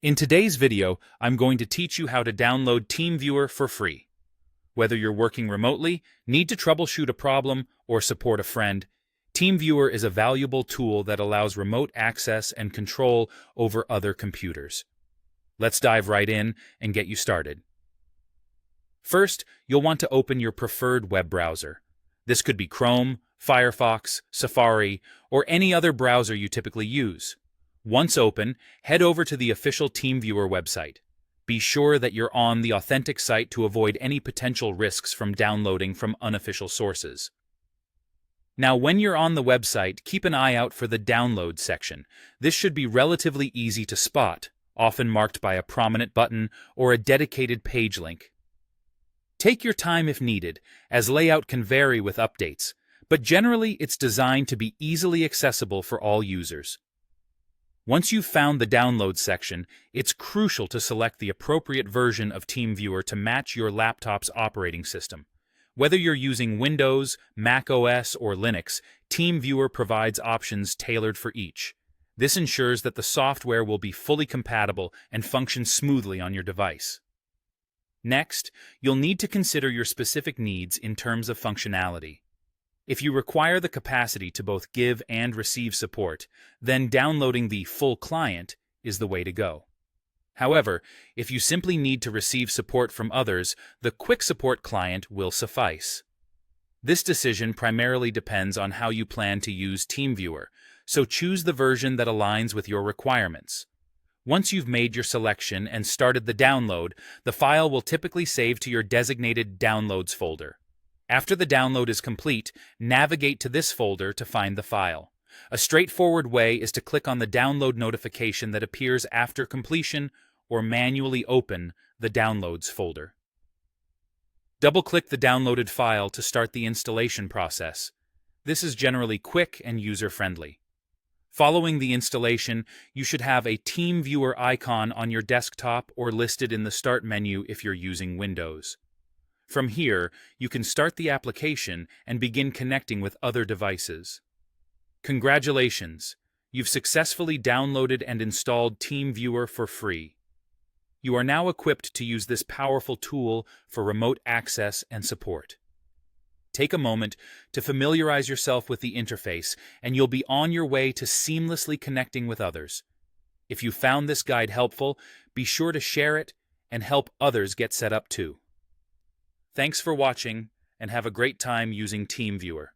In today's video, I'm going to teach you how to download Teamviewer for free. Whether you're working remotely, need to troubleshoot a problem, or support a friend, Teamviewer is a valuable tool that allows remote access and control over other computers. Let's dive right in and get you started. First, you'll want to open your preferred web browser. This could be Chrome, Firefox, Safari, or any other browser you typically use. Once open, head over to the official Teamviewer website. Be sure that you're on the authentic site to avoid any potential risks from downloading from unofficial sources. Now, when you're on the website, keep an eye out for the Download section. This should be relatively easy to spot, often marked by a prominent button or a dedicated page link. Take your time if needed, as layout can vary with updates, but generally it's designed to be easily accessible for all users. Once you've found the Download section, it's crucial to select the appropriate version of Teamviewer to match your laptop's operating system. Whether you're using Windows, Mac OS, or Linux, Teamviewer provides options tailored for each. This ensures that the software will be fully compatible and function smoothly on your device. Next, you'll need to consider your specific needs in terms of functionality. If you require the capacity to both give and receive support, then downloading the full client is the way to go. However, if you simply need to receive support from others, the Quick Support client will suffice. This decision primarily depends on how you plan to use Teamviewer, so choose the version that aligns with your requirements. Once you've made your selection and started the download, the file will typically save to your designated Downloads folder. After the download is complete, navigate to this folder to find the file. A straightforward way is to click on the download notification that appears after completion or manually open the Downloads folder. Double-click the downloaded file to start the installation process. This is generally quick and user-friendly. Following the installation, you should have a Teamviewer icon on your desktop or listed in the Start menu if you're using Windows. From here, you can start the application and begin connecting with other devices. Congratulations! You've successfully downloaded and installed Teamviewer for free. You are now equipped to use this powerful tool for remote access and support. Take a moment to familiarize yourself with the interface, and you'll be on your way to seamlessly connecting with others. If you found this guide helpful, be sure to share it and help others get set up too. Thanks for watching, and have a great time using Teamviewer.